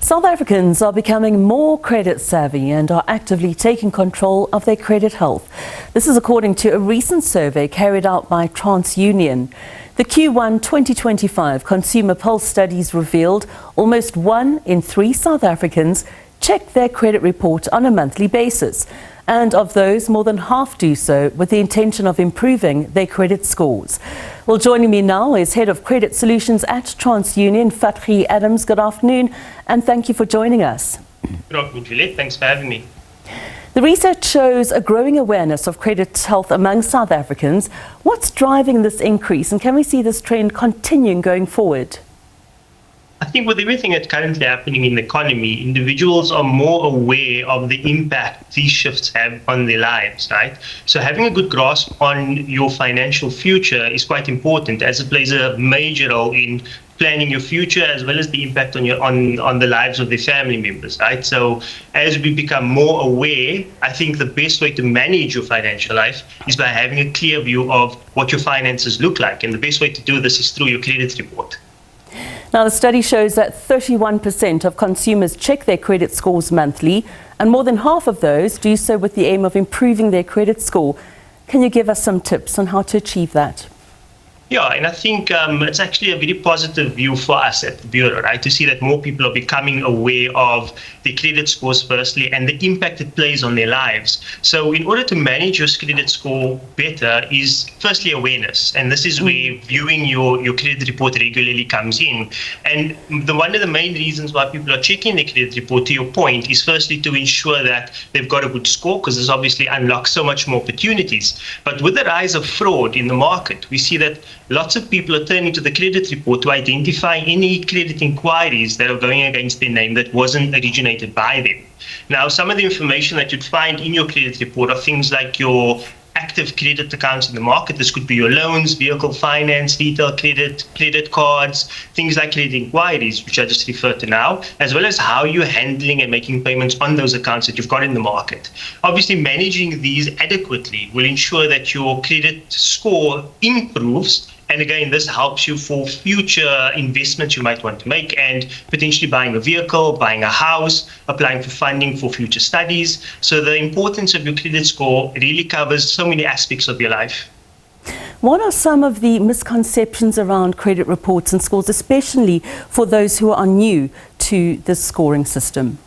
South Africans are becoming more credit savvy and are actively taking control of their credit health. This is according to a recent survey carried out by TransUnion. The Q1 2025 Consumer Pulse studies revealed almost 1 in 3 South Africans check their credit report on a monthly basis. And of those, more than half do so with the intention of improving their credit scores. Well, joining me now is Head of Credit Solutions at TransUnion, Fatgie Adams. Good afternoon, and thank you for joining us. Good afternoon, Juliet. Thanks for having me. The research shows a growing awareness of credit health among South Africans. What's driving this increase, and can we see this trend continuing going forward? I think with everything that's currently happening in the economy, individuals are more aware of the impact these shifts have on their lives, right? So having a good grasp on your financial future is quite important, as it plays a major role in planning your future as well as the impact on on the lives of their family members, right? So as we become more aware, I think the best way to manage your financial life is by having a clear view of what your finances look like. And the best way to do this is through your credit report. Now, the study shows that 31% of consumers check their credit scores monthly, and more than half of those do so with the aim of improving their credit score. Can you give us some tips on how to achieve that? Yeah, and I think it's actually a very positive view for us at the Bureau, right? To see that more people are becoming aware of the credit scores firstly and the impact it plays on their lives. So in order to manage your credit score better is firstly awareness. And this is where viewing your credit report regularly comes in. And one of the main reasons why people are checking their credit report, to your point, is firstly to ensure that they've got a good score, because this obviously unlocks so much more opportunities. But with the rise of fraud in the market, we see that lots of people are turning to the credit report to identify any credit inquiries that are going against their name that wasn't originated by them. Now, some of the information that you'd find in your credit report are things like your active credit accounts in the market. This could be your loans, vehicle finance, retail credit cards, things like credit inquiries, which I just referred to now, as well as how you're handling and making payments on those accounts that you've got in the market. Obviously, managing these adequately will ensure that your credit score improves. And again, this helps you for future investments you might want to make, and potentially buying a vehicle, buying a house, applying for funding for future studies. So the importance of your credit score really covers so many aspects of your life. What are some of the misconceptions around credit reports and scores, especially for those who are new to the scoring system?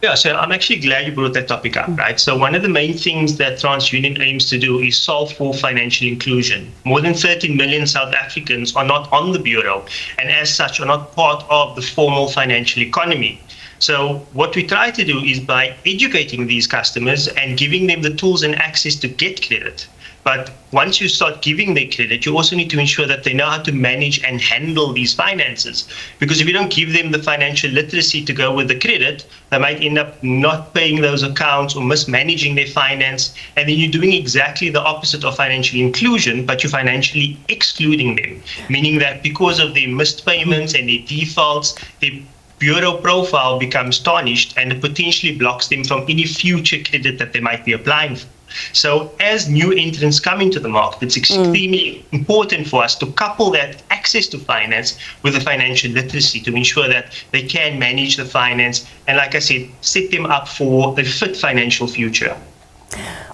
Yeah, so I'm actually glad you brought that topic up, right? So one of the main things that TransUnion aims to do is solve for financial inclusion. More than 13 million South Africans are not on the Bureau, and as such are not part of the formal financial economy. So what we try to do is by educating these customers and giving them the tools and access to get credit. But once you start giving them credit, you also need to ensure that they know how to manage and handle these finances. Because if you don't give them the financial literacy to go with the credit, they might end up not paying those accounts or mismanaging their finance. And then you're doing exactly the opposite of financial inclusion, but you're financially excluding them. Meaning that because of their missed payments and their defaults, their bureau profile becomes tarnished, and it potentially blocks them from any future credit that they might be applying for. So as new entrants come into the market, it's extremely important for us to couple that access to finance with the financial literacy to ensure that they can manage the finance and, like I said, set them up for a fit financial future.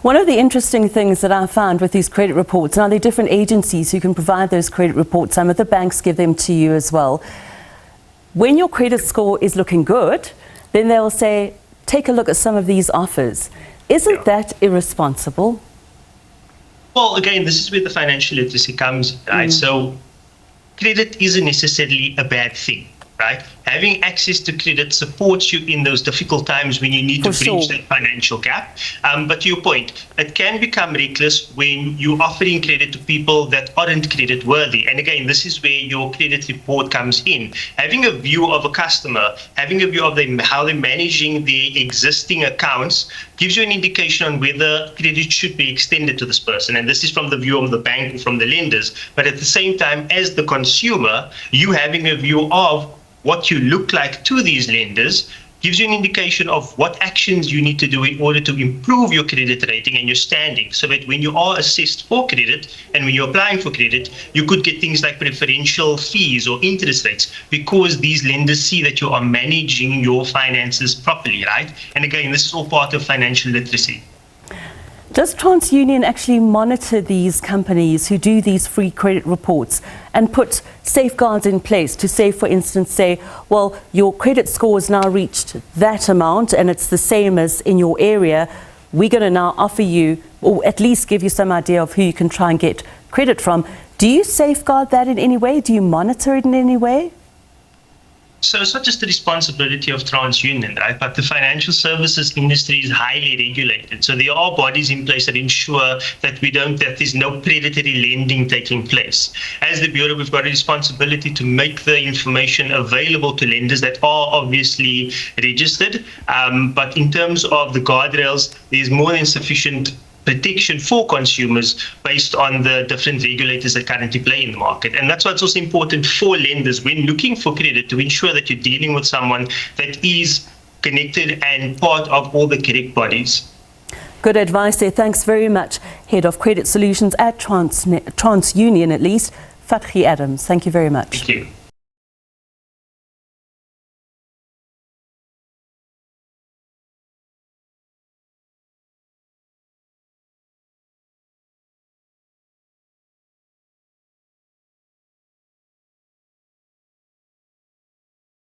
One of the interesting things that I found with these credit reports, now there are different agencies who can provide those credit reports. Some of the banks give them to you as well. When your credit score is looking good, then they'll say, take a look at some of these offers. Isn't that irresponsible? Well, again, this is where the financial literacy comes, right? So credit isn't necessarily a bad thing, right? Having access to credit supports you in those difficult times when you need to bridge that financial gap. But to your point, it can become reckless when you're offering credit to people that aren't credit worthy. And again, this is where your credit report comes in. Having a view of a customer, having a view of how they're managing the existing accounts gives you an indication on whether credit should be extended to this person. And this is from the view of the bank and from the lenders. But at the same time, as the consumer, you having a view of what you look like to these lenders gives you an indication of what actions you need to do in order to improve your credit rating and your standing, so that when you are assessed for credit and when you're applying for credit, you could get things like preferential fees or interest rates, because these lenders see that you are managing your finances properly, right? And again, this is all part of financial literacy. Does TransUnion actually monitor these companies who do these free credit reports and put safeguards in place to say, for instance, say, well, your credit score has now reached that amount and it's the same as in your area, we're going to now offer you, or at least give you some idea of who you can try and get credit from. Do you safeguard that in any way? Do you monitor it in any way? So it's not just the responsibility of TransUnion, right? But the financial services industry is highly regulated. So there are bodies in place that ensure that there's no predatory lending taking place. As the Bureau, we've got a responsibility to make the information available to lenders that are obviously registered. But in terms of the guardrails, there's more than sufficient protection for consumers based on the different regulators that currently play in the market. And that's why it's also important for lenders when looking for credit to ensure that you're dealing with someone that is connected and part of all the correct bodies. Good advice there. Thanks very much. Head of Credit Solutions at TransUnion, at least, Fatgie Adams. Thank you very much. Thank you.